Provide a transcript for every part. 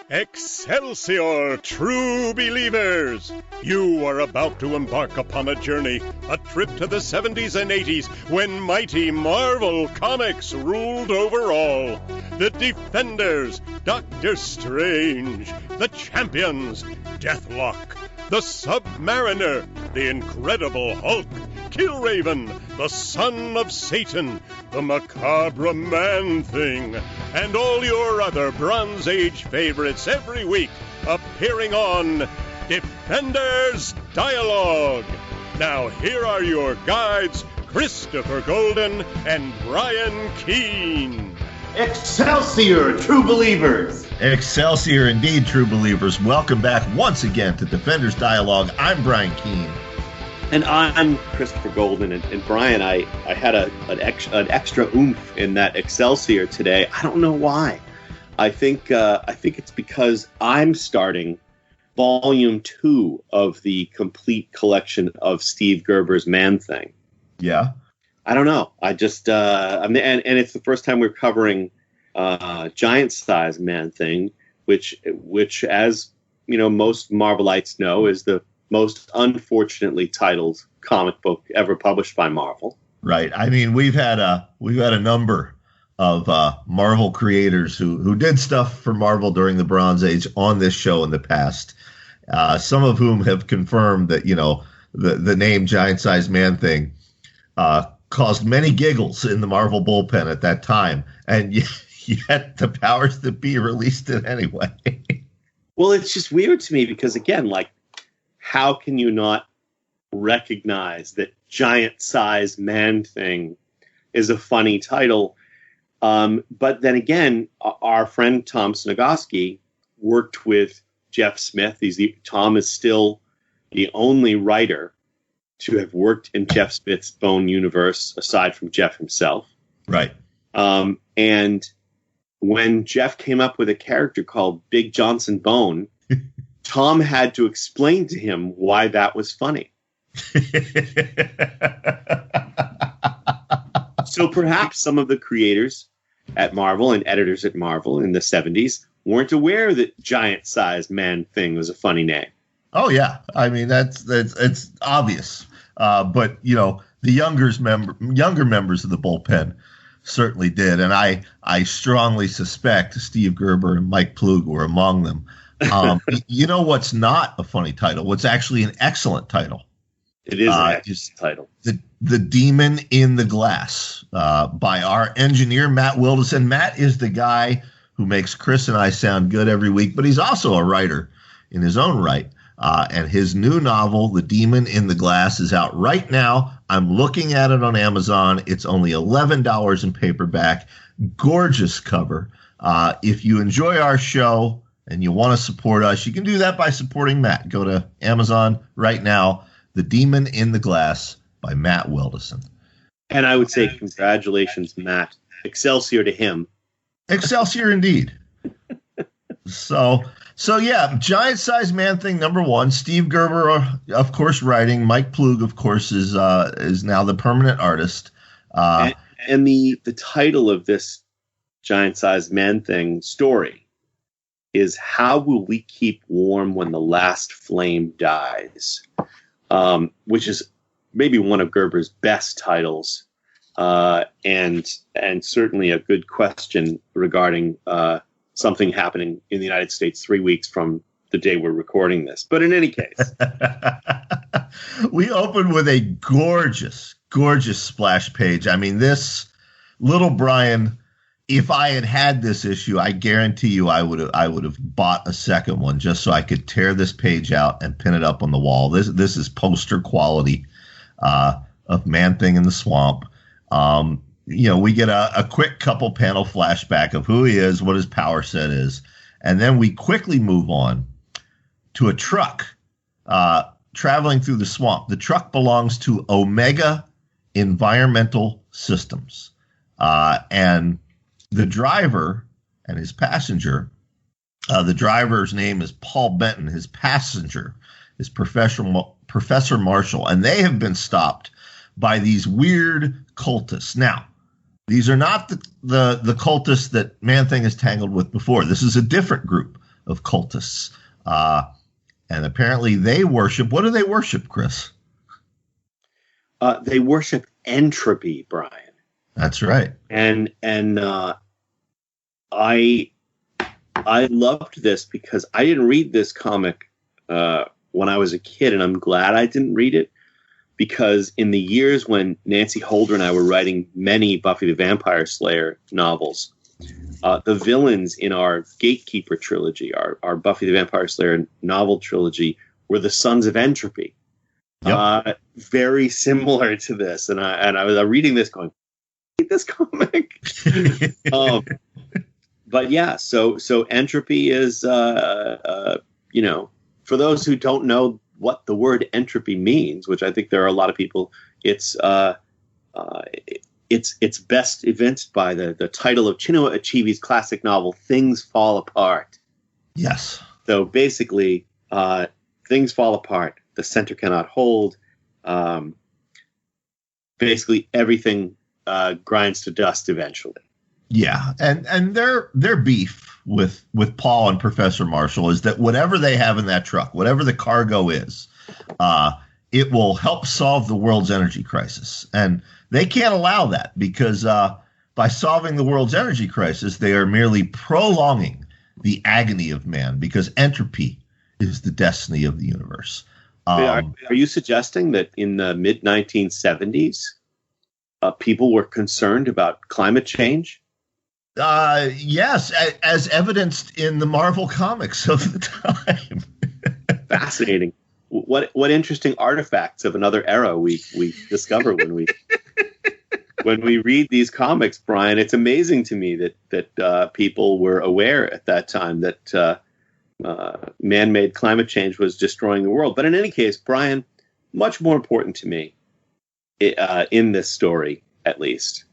Excelsior, true believers! You are about to embark upon a journey, a trip to the 70s and 80s when mighty Marvel Comics ruled over all. The Defenders, Doctor Strange, the Champions, Deathlock, the Submariner, the Incredible Hulk, Killraven, the Son of Satan, the Macabre Man-Thing, and all your other Bronze Age favorites every week appearing on Defenders Dialogue. Now here are your guides, Christopher Golden and Brian Keene. Excelsior, true believers! Excelsior indeed, true believers. Welcome back once again to Defenders Dialogue. I'm Brian Keene. And I'm Christopher Golden. And Brian, I had an extra oomph in that Excelsior today. I don't know why. I think it's because I'm starting Volume 2 of the complete collection of Steve Gerber's Man-Thing. Yeah. I don't know. I just and it's the first time we're covering giant-size Man-Thing, which as you know, most Marvelites know, is the most unfortunately titled comic book ever published by Marvel. Right. I mean, we've had a number of Marvel creators who did stuff for Marvel during the Bronze Age on this show in the past. Some of whom have confirmed that, you know, the name Giant Size Man-Thing caused many giggles in the Marvel bullpen at that time, and yet the powers that be released it anyway. Well, it's just weird to me because, again, like, how can you not recognize that Giant Size Man-Thing is a funny title? But then again, our friend Tom Snogoski worked with Jeff Smith. Tom is still the only writer to have worked in Jeff Smith's Bone universe, aside from Jeff himself. Right. And when Jeff came up with a character called Big Johnson Bone, Tom had to explain to him why that was funny. So perhaps some of the creators at Marvel and editors at Marvel in the 70s weren't aware that Giant-Sized Man-Thing was a funny name. Oh yeah, I mean it's obvious. But you know, the younger members of the bullpen certainly did, and I strongly suspect Steve Gerber and Mike Plug were among them. You know what's not a funny title? What's actually an excellent title? It is an excellent title. The Demon in the Glass by our engineer, Matt Wilderson. Matt is the guy who makes Chris and I sound good every week, but he's also a writer in his own right. And his new novel, The Demon in the Glass, is out right now. I'm looking at it on Amazon. It's only $11 in paperback. Gorgeous cover. If you enjoy our show and you want to support us, you can do that by supporting Matt. Go to Amazon right now. The Demon in the Glass by Matt Wilderson. And I would say congratulations, Matt. Excelsior to him. Excelsior indeed. So yeah, Giant Size Man-Thing #1. Steve Gerber, of course, writing. Mike Plug, of course, is now the permanent artist. And the title of this Giant Size Man-Thing story is "How Will We Keep Warm When the Last Flame Dies," which is maybe one of Gerber's best titles, and certainly a good question regarding something happening in the United States 3 weeks from the day we're recording this. But in any case, we open with a gorgeous, gorgeous splash page. I mean, this little Brian, if I had this issue, I guarantee you I would have bought a second one just so I could tear this page out and pin it up on the wall. This is poster quality of Man-Thing in the Swamp. You know, we get a quick couple panel flashback of who he is, what his power set is, and then we quickly move on to a truck traveling through the swamp. The truck belongs to Omega Environmental Systems, and the driver and his passenger, the driver's name is Paul Benton. His passenger is Professor Marshall, and they have been stopped by these weird cultists. Now, these are not the cultists that Man-Thing has tangled with before. This is a different group of cultists. And apparently they worship. What do they worship, Chris? They worship entropy, Brian. That's right. And I loved this because I didn't read this comic when I was a kid, and I'm glad I didn't read it, because in the years when Nancy Holder and I were writing many Buffy the Vampire Slayer novels, the villains in our Gatekeeper trilogy, our Buffy the Vampire Slayer novel trilogy, were the Sons of Entropy. Yep. Very similar to this, and I was reading this going, "Read this comic." But yeah, so entropy is, for those who don't know what the word entropy means, which I think there are a lot of people, it's best evinced by the title of Chinua Achebe's classic novel, Things Fall Apart. Yes. So basically, things fall apart. The center cannot hold. Basically, everything grinds to dust eventually. Yeah, and their beef with Paul and Professor Marshall is that whatever they have in that truck, whatever the cargo is, it will help solve the world's energy crisis. And they can't allow that because by solving the world's energy crisis, they are merely prolonging the agony of man, because entropy is the destiny of the universe. Are you suggesting that in the mid-1970s, people were concerned about climate change? Yes, as evidenced in the Marvel comics of the time. Fascinating. What interesting artifacts of another era we discover when we read these comics, Brian. It's amazing to me that people were aware at that time that man-made climate change was destroying the world. But in any case, Brian, much more important to me in this story, at least,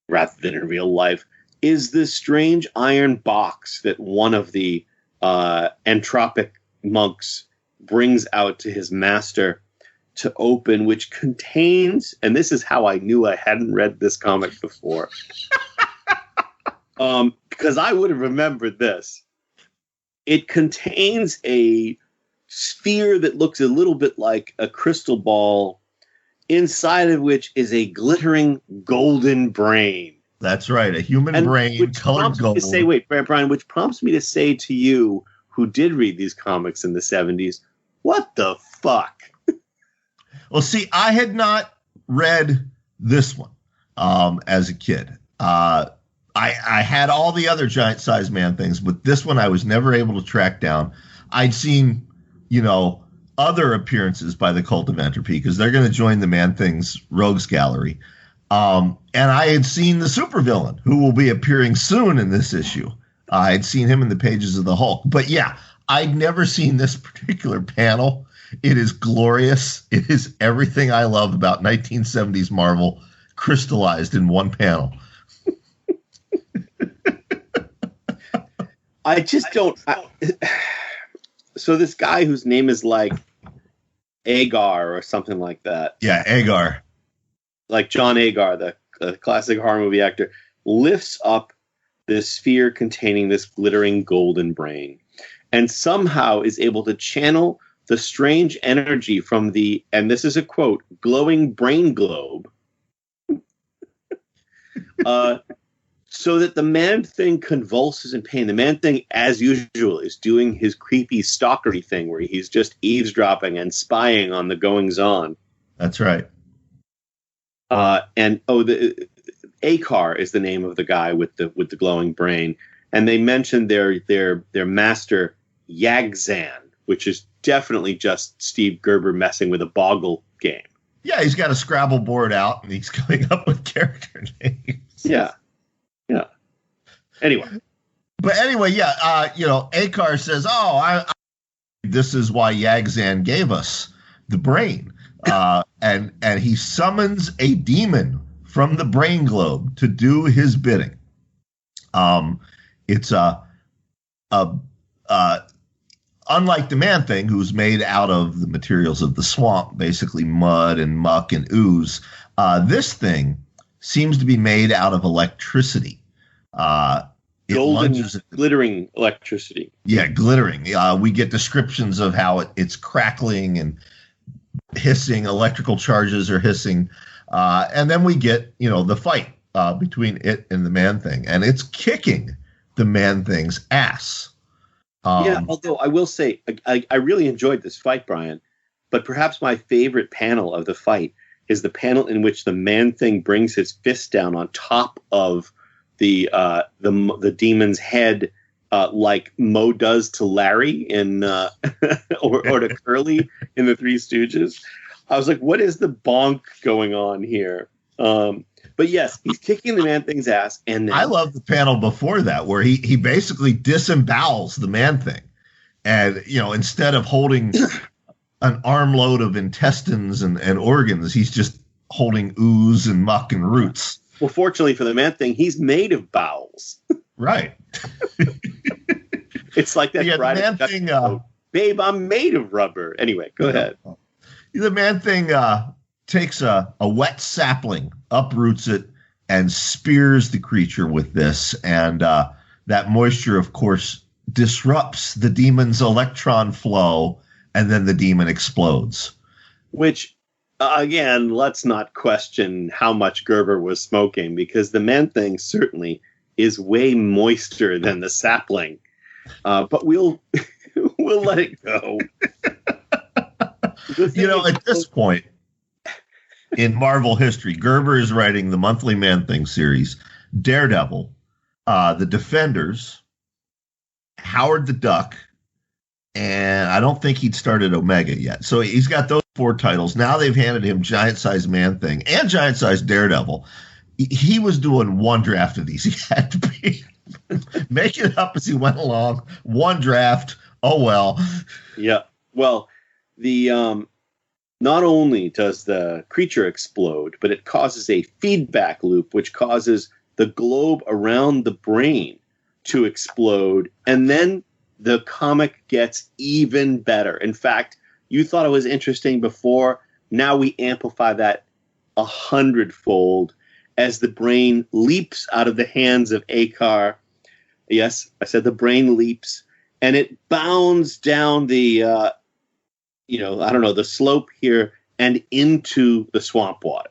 rather than in real life, is this strange iron box that one of the entropic monks brings out to his master to open, which contains, and this is how I knew I hadn't read this comic before, because I would have remembered this. It contains a sphere that looks a little bit like a crystal ball, inside of which is a glittering golden brain. That's right, a human brain colored gold. Which prompts me to say to you, who did read these comics in the 70s, what the fuck? Well, see, I had not read this one as a kid. I had all the other giant sized man things, but this one I was never able to track down. I'd seen, other appearances by the Cult of Entropy, because they're going to join the Man Things Rogues Gallery. And I had seen the supervillain, who will be appearing soon in this issue. I had seen him in the pages of the Hulk. But yeah, I'd never seen this particular panel. It is glorious. It is everything I love about 1970s Marvel crystallized in one panel. I just don't. So this guy whose name is like Agar or something like that. Yeah, Agar. Like John Agar, the classic horror movie actor, lifts up this sphere containing this glittering golden brain and somehow is able to channel the strange energy from the, and this is a quote, glowing brain globe, so that the Man-Thing convulses in pain. The Man-Thing, as usual, is doing his creepy stalkery thing where he's just eavesdropping and spying on the goings-on. That's right. The Akar is the name of the guy with the glowing brain, and they mentioned their master Yagzan, which is definitely just Steve Gerber messing with a Boggle game. Yeah, he's got a Scrabble board out, and he's coming up with character names. Yeah. Anyway, Akar says, this is why Yagzan gave us the brain. And he summons a demon from the brain globe to do his bidding. It's unlike the Man-Thing, who's made out of the materials of the swamp, basically mud and muck and ooze. This thing seems to be made out of electricity. Golden, glittering electricity. Yeah, glittering. We get descriptions of how it's crackling and hissing. Electrical charges are hissing. And then we get, the fight between it and the Man-Thing. And it's kicking the Man-Thing's ass. Although I will say, I really enjoyed this fight, Brian. But perhaps my favorite panel of the fight is the panel in which the Man-Thing brings his fist down on top of the demon's head, like Moe does to Larry in or to Curly in the Three Stooges. I was like, what is the bonk going on here? But yes, he's kicking the Man-Thing's ass, and then, I love the panel before that where he basically disembowels the Man-Thing, and instead of holding an armload of intestines and organs, he's just holding ooze and muck and roots. Well, fortunately for the Man-Thing, he's made of bowels. Right. It's like that. Yeah, the Man-Thing, babe, I'm made of rubber. Anyway, go ahead. The Man-Thing takes a wet sapling, uproots it, and spears the creature with this. And that moisture, of course, disrupts the demon's electron flow, and then the demon explodes. Which, again, let's not question how much Gerber was smoking, because the Man-Thing certainly is way moister than the sapling. But we'll let it go. At this point in Marvel history, Gerber is writing the monthly Man-Thing series, Daredevil, The Defenders, Howard the Duck, and I don't think he'd started Omega yet. So he's got those 4 titles. Now they've handed him Giant-Size Man-Thing and Giant-Size Daredevil. He was doing one draft of these. He had to be making it up as he went along. One draft. Oh, well. Yeah. Well, the not only does the creature explode, but it causes a feedback loop, which causes the globe around the brain to explode. And then the comic gets even better. In fact, you thought it was interesting before. Now we amplify that 100-fold as the brain leaps out of the hands of Akar. Yes, I said the brain leaps, and it bounds down the, the slope here and into the swamp water.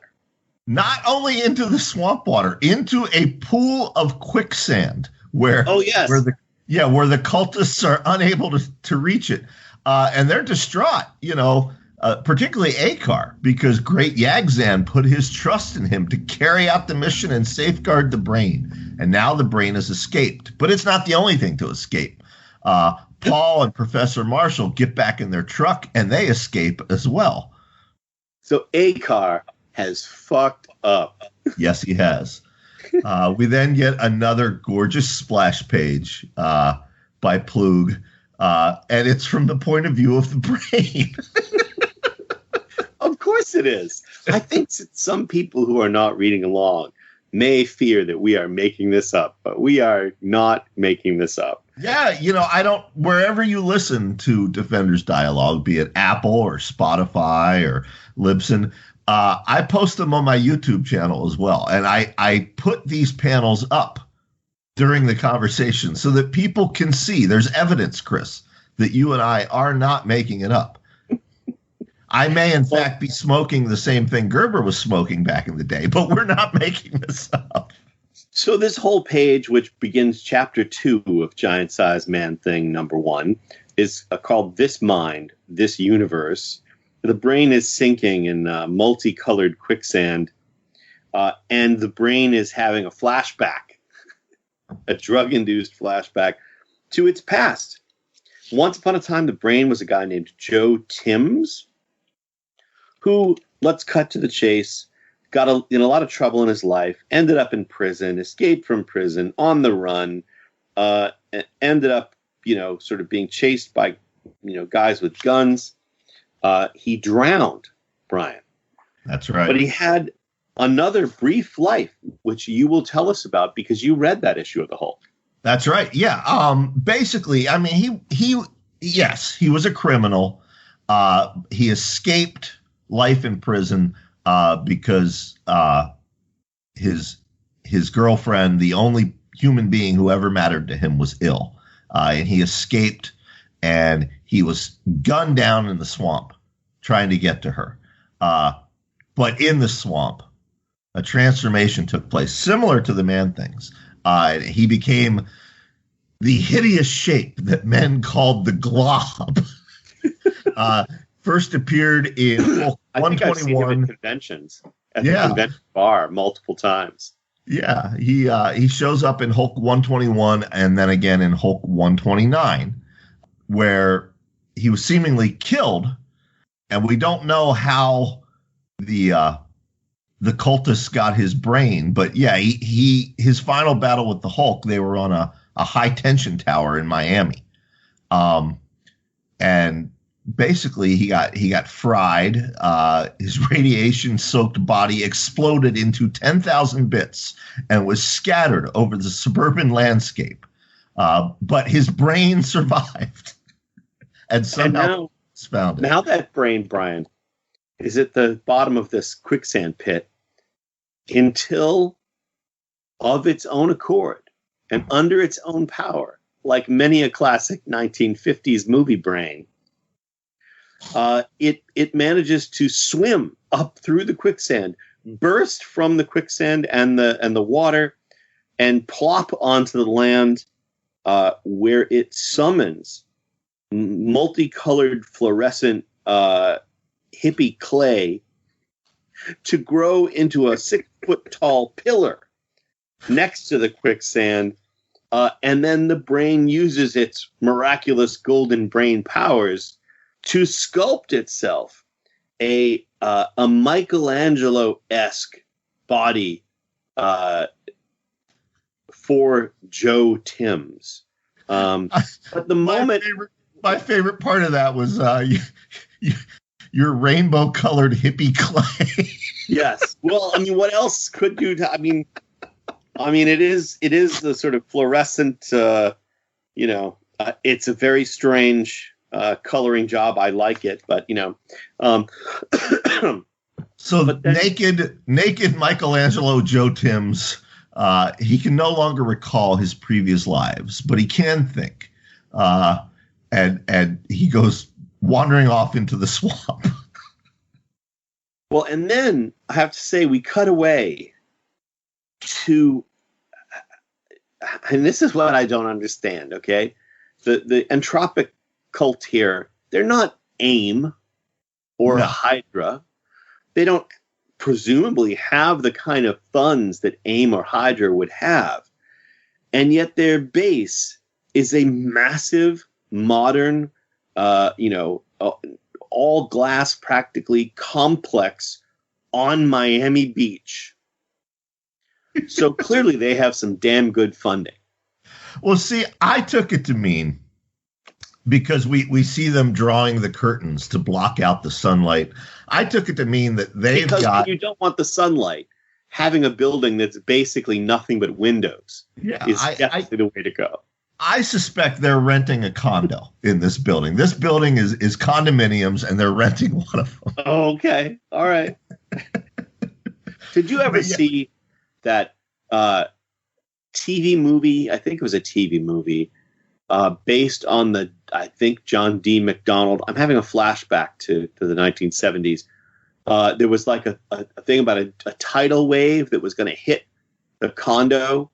Not only into the swamp water, into a pool of quicksand where where the cultists are unable to reach it, and they're distraught. Particularly Akar, because Great Yagzan put his trust in him to carry out the mission and safeguard the brain. And now the brain has escaped. But it's not the only thing to escape. Paul and Professor Marshall get back in their truck, and they escape as well. So Akar has fucked up. Yes, he has. We then get another gorgeous splash page by Plug, and it's from the point of view of the brain. Of course it is. I think some people who are not reading along may fear that we are making this up, but we are not making this up. Yeah, wherever you listen to Defenders Dialogue, be it Apple or Spotify or Libsyn, I post them on my YouTube channel as well. And I put these panels up during the conversation so that people can see. There's evidence, Chris, that you and I are not making it up. I may, in fact, be smoking the same thing Gerber was smoking back in the day, but we're not making this up. So this whole page, which begins chapter 2 of Giant Size Man-Thing #1, is called This Mind, This Universe. The brain is sinking in multicolored quicksand, and the brain is having a flashback, a drug-induced flashback to its past. Once upon a time, the brain was a guy named Joe Timms, who, let's cut to the chase, got in a lot of trouble in his life, ended up in prison, escaped from prison, on the run, ended up, sort of being chased by, guys with guns. He drowned, Brian. That's right. But he had another brief life, which you will tell us about because you read that issue of the Hulk. That's right. Yeah. Basically, I mean, he was a criminal. He escaped life in prison because his girlfriend, the only human being who ever mattered to him was ill. And he escaped, and he was gunned down in the swamp trying to get to her. But in the swamp, a transformation took place, similar to the Man-Things. He became the hideous shape that men called the Glob. First appeared in Hulk 121. I think I've seen him at conventions, at the convention bar multiple times. Yeah, he shows up in Hulk 121 and then again in Hulk 129, where he was seemingly killed, and we don't know how the cultists got his brain, but yeah, his final battle with the Hulk, they were on a high tension tower in Miami, and basically he got fried. His radiation soaked body exploded into 10,000 bits and was scattered over the suburban landscape. But his brain survived, and somehow it's found it. Now that brain, Brian, is at the bottom of this quicksand pit until, of its own accord and under its own power, like many a classic 1950s movie brain, it manages to swim up through the quicksand, burst from the quicksand and the water, and plop onto the land, where it summons multicolored fluorescent hippie clay to grow into a 6-foot-tall pillar next to the quicksand, and then the brain uses its miraculous golden brain powers to sculpt itself a Michelangelo-esque body for Joe Timms. But the moment my favorite part of that was your rainbow-colored hippie clay. Yes. Well, I mean, what else could you? I mean, it is the sort of fluorescent. It's a very strange coloring job. I like it, but So naked Michelangelo Joe Timms, he can no longer recall his previous lives, but he can think, and he goes wandering off into the swamp. Well, and then I have to say we cut away to, and this is what I don't understand. Okay, the entropic cult here, they're not AIM or Hydra. They don't presumably have the kind of funds that AIM or Hydra would have. And yet their base is a massive, modern, all glass practically complex on Miami Beach. So clearly they have some damn good funding. Well, see, I took it to mean, because we see them drawing the curtains to block out the sunlight, I took it to mean that because you don't want the sunlight, having a building that's basically nothing but windows is definitely the way to go. I suspect they're renting a condo in this building. This building is condominiums, and they're renting one of them. Oh, okay. All right. Did you ever see that TV movie? I think it was a TV movie based on I think John D. McDonald. I'm having a flashback to the 1970s. There was like a thing about a tidal wave that was going to hit the condo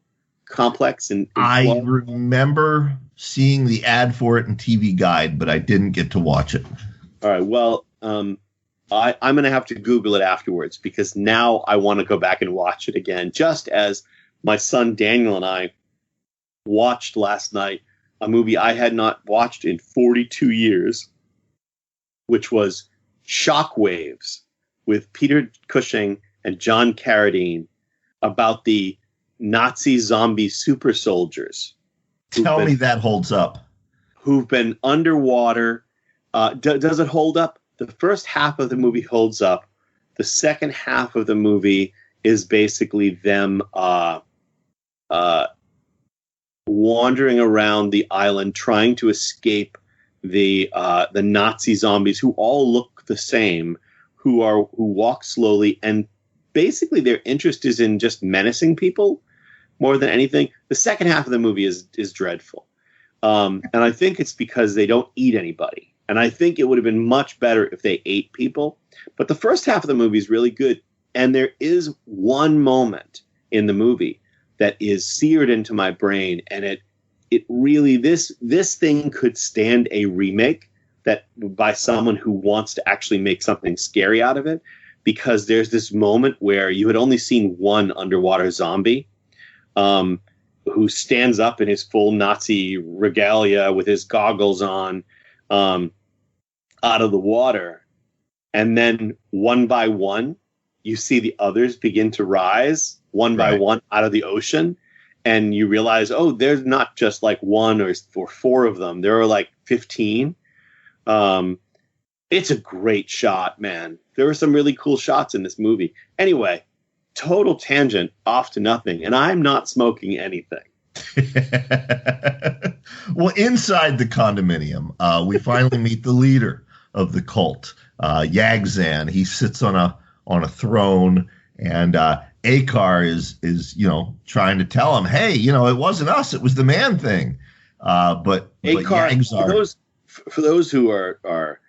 complex. And I remember seeing the ad for it in TV Guide, but I didn't get to watch it. All right. Well, I'm going to have to Google it afterwards, because now I want to go back and watch it again, just as my son Daniel and I watched last night a movie I had not watched in 42 years, which was Shockwaves with Peter Cushing and John Carradine, about the Nazi zombie super soldiers. Tell me that holds up. Who've been underwater. Does it hold up? The first half of the movie holds up. The second half of the movie is basically them wandering around the island trying to escape the Nazi zombies, who all look the same, who walk slowly, and basically their interest is in just menacing people. more than anything. The second half of the movie is dreadful. And I think it's because they don't eat anybody. And I think it would have been much better if they ate people. But the first half of the movie is really good. And there is one moment in the movie that is seared into my brain. And it really, this thing could stand a remake that by someone who wants to actually make something scary out of it. Because there's this moment where you had only seen one underwater zombie who stands up in his full Nazi regalia with his goggles on out of the water. And then one by one, you see the others begin to rise one by one out of the ocean. And you realize, oh, there's not just like one or four of them. There are like 15. It's a great shot, man. There were some really cool shots in this movie. Anyway, total tangent off to nothing. And I'm not smoking anything. Well, inside the condominium, we finally meet the leader of the cult, Yagzan. He sits on a throne, and Akar is trying to tell him, hey, it wasn't us, it was the man thing. But Akar, for those who are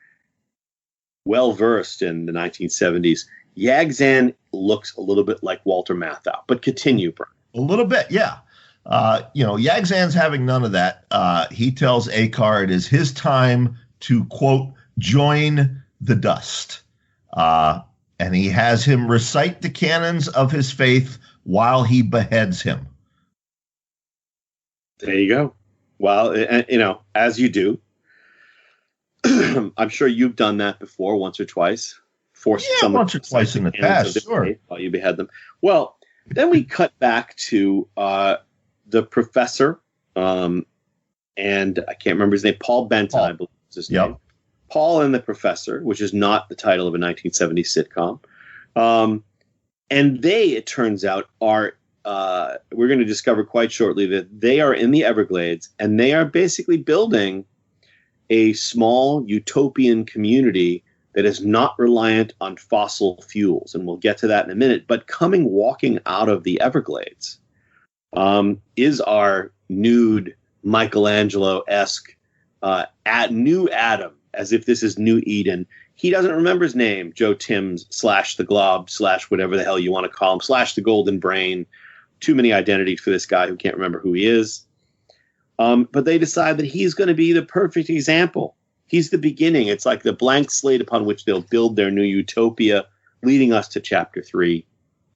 well versed in the 1970s, Yagzan looks a little bit like Walter Matthau. But continue, Brian. A little bit, yeah. Yagzan's having none of that. He tells Akar it is his time to, quote, join the dust. And he has him recite the canons of his faith while he beheads him. There you go. Well, as you do. I'm sure you've done that before, once or twice. Once or twice in the past, sure. While you behead them. Well, then we cut back to the professor, and I can't remember his name, Paul Benton, I believe is his name. Paul and the Professor, which is not the title of a 1970s sitcom. And they, it turns out, are, we're going to discover quite shortly that they are in the Everglades, and they are basically building a small utopian community that is not reliant on fossil fuels. And we'll get to that in a minute. But walking out of the Everglades is our nude Michelangelo-esque new Adam, as if this is New Eden. He doesn't remember his name, Joe Timms / the Glob / whatever the hell you want to call him, / the Golden Brain. Too many identities for this guy who can't remember who he is. But they decide that he's going to be the perfect example. He's the beginning. It's like the blank slate upon which they'll build their new utopia, leading us to Chapter 3.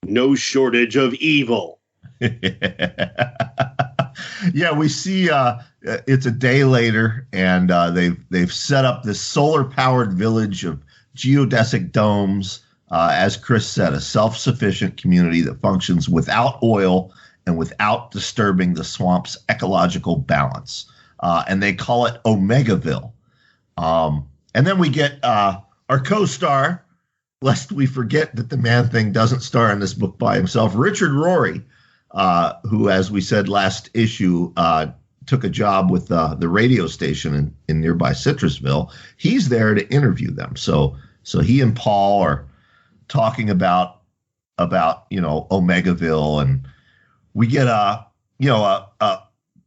No shortage of evil. Yeah, we see it's a day later, and they've set up this solar-powered village of geodesic domes. As Chris said, a self-sufficient community that functions without oil and without disturbing the swamp's ecological balance. And they call it Omegaville. And then we get our co-star, lest we forget that the Man-Thing doesn't star in this book by himself, Richard Rory, who, as we said last issue, took a job with the radio station in nearby Citrusville. He's there to interview them. So he and Paul are talking about Omegaville, and we get a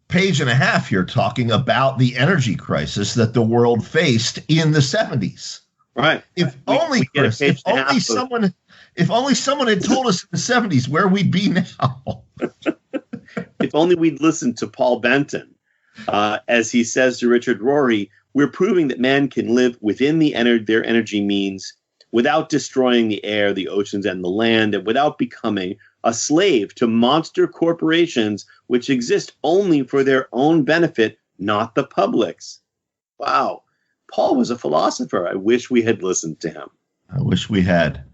page and a half here talking about the energy crisis that the world faced in the 70s. Right. If only someone had told us in the 70s where we'd be now. If only we'd listened to Paul Benton. As he says to Richard Rory, we're proving that man can live within their energy means without destroying the air, the oceans, and the land, and without becoming a slave to monster corporations which exist only for their own benefit, not the public's. Wow. Paul was a philosopher. I wish we had listened to him. I wish we had.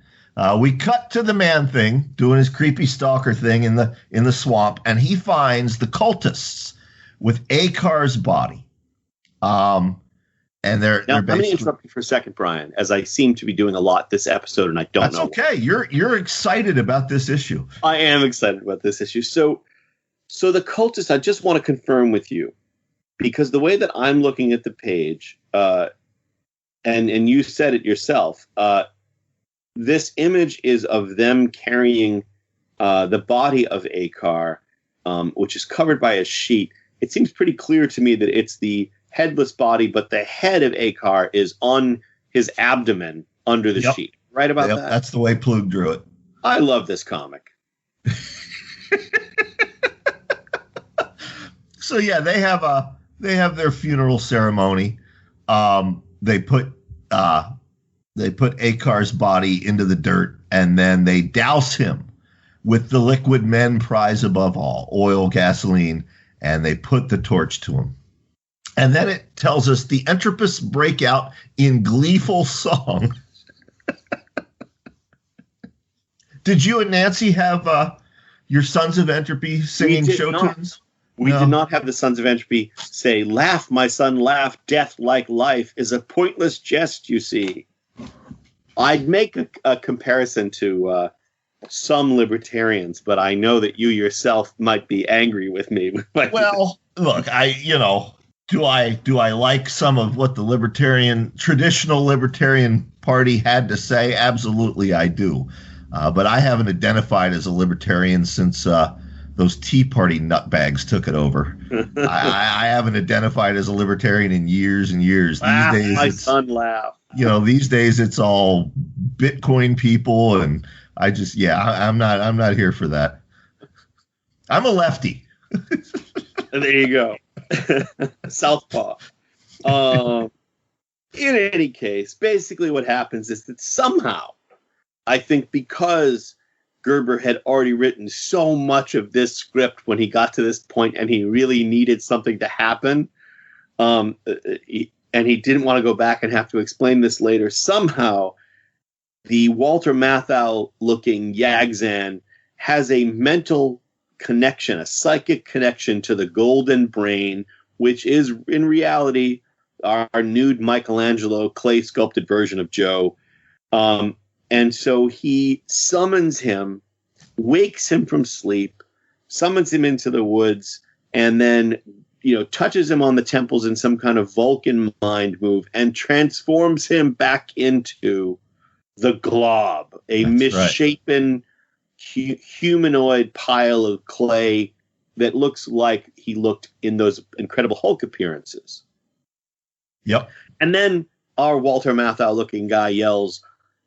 We cut to the Man-Thing doing his creepy stalker thing in the swamp, and he finds the cultists with Akar's body. And they're let me interrupt you for a second, Brian, as I seem to be doing a lot this episode, and I don't know. That's okay. You're excited about this issue. I am excited about this issue. So the cultists, I just want to confirm with you, because the way that I'm looking at the page, and you said it yourself, this image is of them carrying the body of Akar, which is covered by a sheet, it seems pretty clear to me that it's the headless body, but the head of Akar is on his abdomen under the sheet. Right about that? That's the way Plug drew it. I love this comic. So yeah, they have their funeral ceremony. They put Akar's body into the dirt, and then they douse him with the liquid men prize above all, oil, gasoline, and they put the torch to him. And then it tells us the Entropists break out in gleeful song. Did you and Nancy have your Sons of Entropy singing show tunes? We did not have the Sons of Entropy say, "Laugh, my son, laugh, death like life is a pointless jest, you see." I'd make a comparison to some libertarians, but I know that you yourself might be angry with me. Well, look, do I like some of what the traditional libertarian party had to say? Absolutely, I do. But I haven't identified as a libertarian since those Tea Party nutbags took it over. I haven't identified as a libertarian in years and years. Laugh, these days, my son, laugh. These days it's all Bitcoin people, and I'm not here for that. I'm a lefty. There you go. Southpaw. In any case, basically what happens is that somehow, I think because Gerber had already written so much of this script when he got to this point and he really needed something to happen, and he didn't want to go back and have to explain this later, somehow the Walter Matthau-looking Yagzan has a mental connection, a psychic connection to the Golden Brain, which is in reality our nude Michelangelo clay sculpted version of Joe. And so he summons him, wakes him from sleep, summons him into the woods, and then, touches him on the temples in some kind of Vulcan mind move and transforms him back into the Glob, a misshapen humanoid pile of clay that looks like he looked in those Incredible Hulk appearances. Yep. And then our Walter Matthau looking guy yells,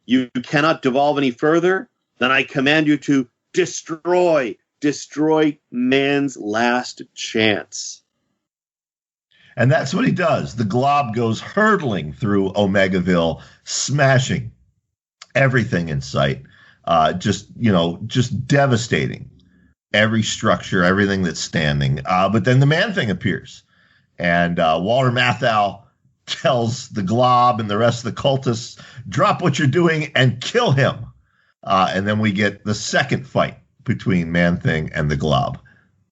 "You cannot devolve any further? Then I command you to destroy man's last chance." And that's what he does. The Glob goes hurtling through Omegaville, smashing everything in sight. Just devastating every structure, everything that's standing. But then the Man-Thing appears. And Walter Matthau tells the Glob and the rest of the cultists, drop what you're doing and kill him. And then we get the second fight between Man-Thing and the Glob.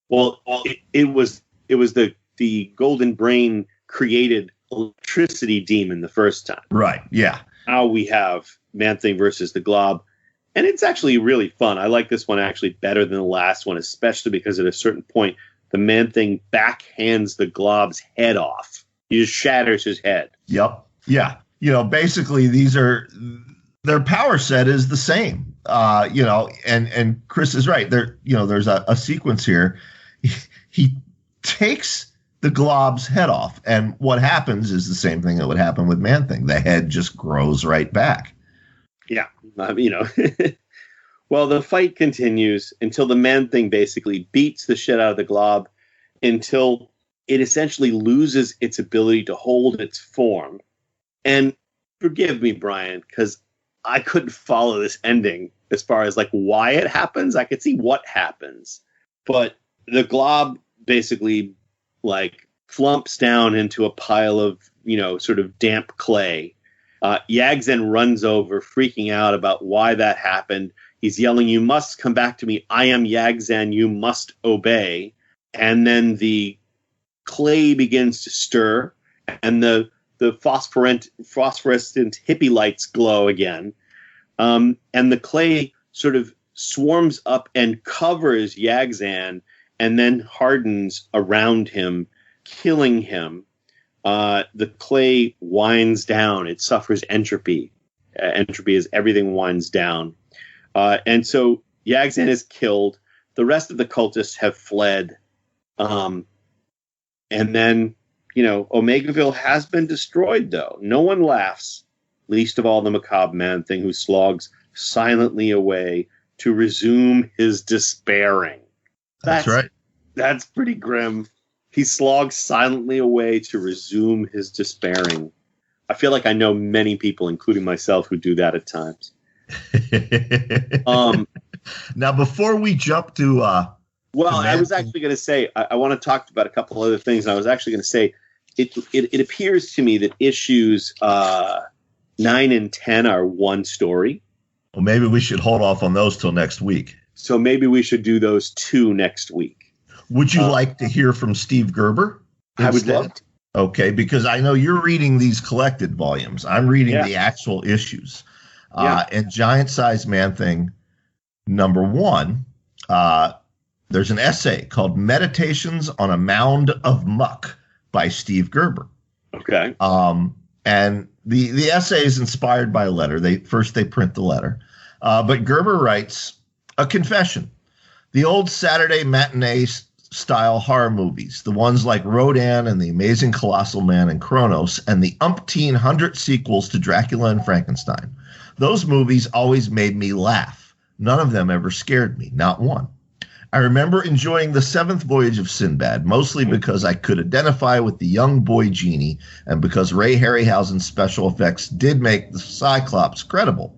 Well, it was the Golden Brain created electricity demon the first time. Right, yeah. Now we have Man-Thing versus the Glob. And it's actually really fun. I like this one actually better than the last one, especially because at a certain point, the Man-Thing backhands the Glob's head off. He just shatters his head. Yep. Yeah. Basically their power set is the same. And Chris is right. There's a sequence here. He takes the Glob's head off, and what happens is the same thing that would happen with Man-Thing. The head just grows right back. Yeah. Well, the fight continues until the Man-Thing basically beats the shit out of the Glob until it essentially loses its ability to hold its form. And forgive me, Brian, because I couldn't follow this ending as far as why it happens. I could see what happens, but the Glob basically flumps down into a pile of, sort of damp clay. Yagzan runs over, freaking out about why that happened. He's yelling, "You must come back to me. I am Yagzan. You must obey." And then the clay begins to stir, and the phosphorescent hippie lights glow again. And the clay sort of swarms up and covers Yagzan and then hardens around him, killing him. The clay winds down. It suffers entropy. Entropy is everything winds down. And so Yagzan is killed. the rest of the cultists have fled. And then, Omegaville has been destroyed, though. No one laughs, least of all the macabre Man-Thing, who slogs silently away to resume his despairing. That's right. That's pretty grim. He slogs silently away to resume his despairing. I feel like I know many people, including myself, who do that at times. Now, before we jump to... I was actually going to say, I want to talk about a couple other things. And I was actually going to say, it appears to me that issues 9 and 10 are one story. Well, maybe we should hold off on those till next week. So maybe we should do those 2 next week. Would you like to hear from Steve Gerber instead? I would love to. Okay, because I know you're reading these collected volumes. I'm reading the actual issues. And Giant Size Man-Thing #1, there's an essay called Meditations on a Mound of Muck by Steve Gerber. Okay. And the essay is inspired by a letter. They print the letter. But Gerber writes, a confession. The old Saturday matinee style horror movies, the ones like Rodan and The Amazing Colossal Man and Kronos, and the umpteen 100 sequels to Dracula and Frankenstein. Those movies always made me laugh. None of them ever scared me, not one. I remember enjoying The Seventh Voyage of Sinbad, mostly because I could identify with the young boy genie and because Ray Harryhausen's special effects did make the Cyclops credible.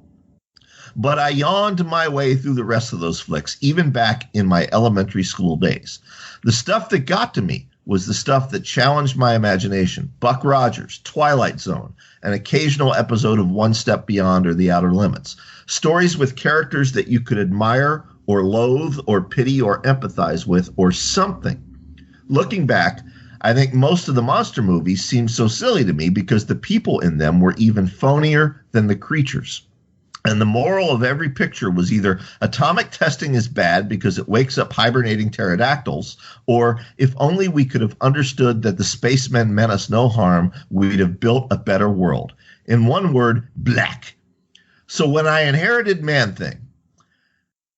But I yawned my way through the rest of those flicks, even back in my elementary school days. The stuff that got to me was the stuff that challenged my imagination. Buck Rogers, Twilight Zone, an occasional episode of One Step Beyond or The Outer Limits. Stories with characters that you could admire or loathe or pity or empathize with or something. Looking back, I think most of the monster movies seem so silly to me because the people in them were even phonier than the creatures. And the moral of every picture was either atomic testing is bad because it wakes up hibernating pterodactyls, or if only we could have understood that the spacemen meant us no harm, we'd have built a better world. In one word, black. So when I inherited Man-Thing,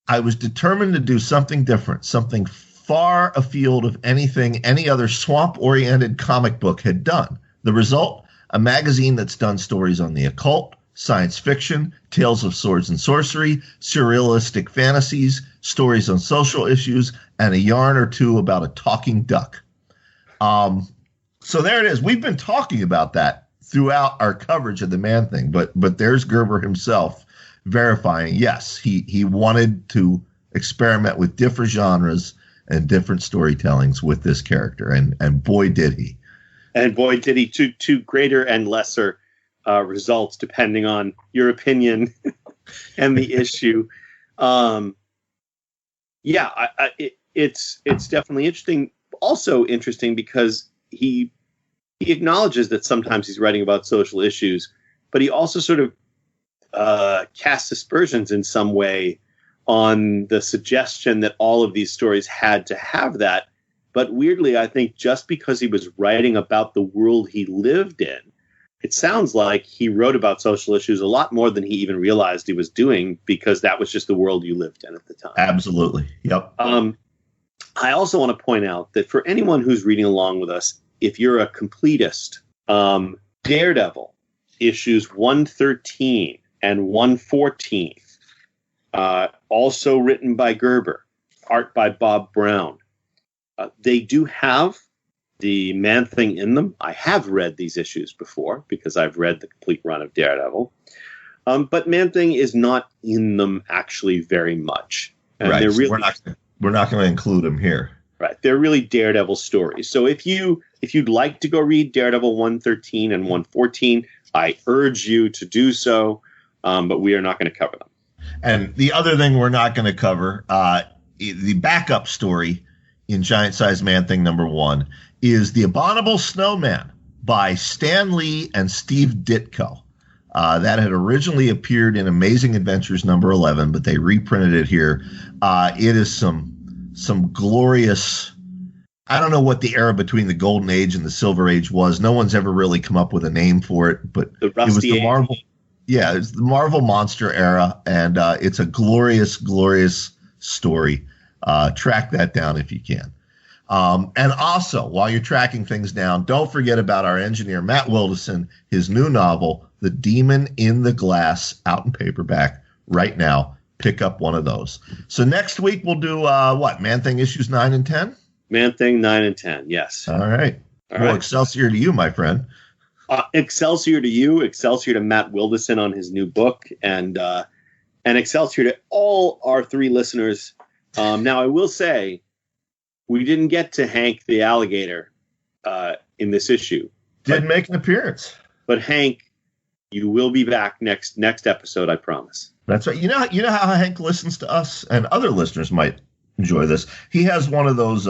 I was determined to do something different, something far afield of anything any other swamp-oriented comic book had done. The result? A magazine that's done stories on the occult, science fiction, tales of swords and sorcery, surrealistic fantasies, stories on social issues, and a yarn or two about a talking duck. So there it is. We've been talking about that throughout our coverage of the Man-Thing, but there's Gerber himself verifying, yes, he wanted to experiment with different genres and different storytellings with this character, and boy did he. And boy did he, to greater and lesser results, depending on your opinion and the issue. It's definitely interesting. Also interesting because he acknowledges that sometimes he's writing about social issues, but he also sort of casts aspersions in some way on the suggestion that all of these stories had to have that. But weirdly, I think just because he was writing about the world he lived in, it sounds like he wrote about social issues a lot more than he even realized he was doing, because that was just the world you lived in at the time. Absolutely. Yep. I also want to point out that for anyone who's reading along with us, if you're a completist, Daredevil issues 113 and 114, also written by Gerber, art by Bob Brown. They do have the Man-Thing in them. I have read these issues before because I've read the complete run of Daredevil. But Man-Thing is not in them actually very much. And right. They're really, we're not going to include them here. Right. They're really Daredevil stories. So if you'd like to go read Daredevil 113 and 114, I urge you to do so. But we are not going to cover them. And the other thing we're not going to cover, the backup story in Giant Size Man-Thing #1 is The Abominable Snowman by Stan Lee and Steve Ditko. That had originally appeared in Amazing Adventures #11, but they reprinted it here. It is some glorious, I don't know what the era between the Golden Age and the Silver Age was. No one's ever really come up with a name for it, but it was the Marvel. Yeah, it's the Marvel Monster era, and it's a glorious, glorious story. Track that down if you can. And also, while you're tracking things down, don't forget about our engineer, Matt Wilderson, his new novel, The Demon in the Glass, out in paperback right now. Pick up one of those. So next week we'll do, Man-Thing issues 9 and 10? Man-Thing 9 and 10, yes. All right. Well, Excelsior to you, my friend. Excelsior to you, Excelsior to Matt Wilderson on his new book, and Excelsior to all our 3 listeners. Now, I will say, we didn't get to Hank the alligator in this issue. Didn't make an appearance. But Hank, you will be back next episode, I promise. That's right. You know how Hank listens to us, and other listeners might enjoy this. He has one of those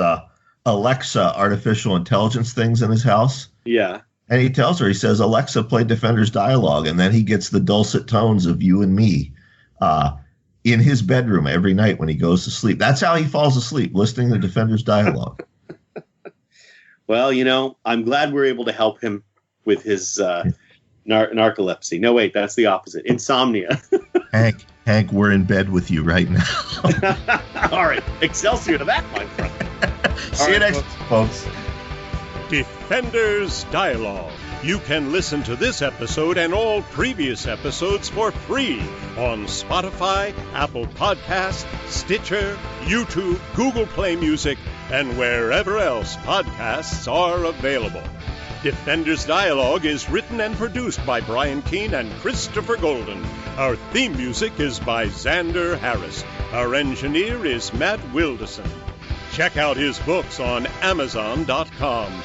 Alexa artificial intelligence things in his house. Yeah. And he tells her, he says, Alexa, play Defenders Dialogue. And then he gets the dulcet tones of you and me in his bedroom every night when he goes to sleep. That's how he falls asleep, listening to Defenders Dialogue. Well, I'm glad we're able to help him with his narcolepsy. No, wait, that's the opposite. Insomnia. Hank, we're in bed with you right now. All right. Excelsior to that, my friend. See you next, folks. Defenders Dialogue. You can listen to this episode and all previous episodes for free on Spotify, Apple Podcasts, Stitcher, YouTube, Google Play Music, and wherever else podcasts are available. Defenders Dialogue is written and produced by Brian Keene and Christopher Golden. Our theme music is by Xander Harris. Our engineer is Matt Wilderson. Check out his books on Amazon.com.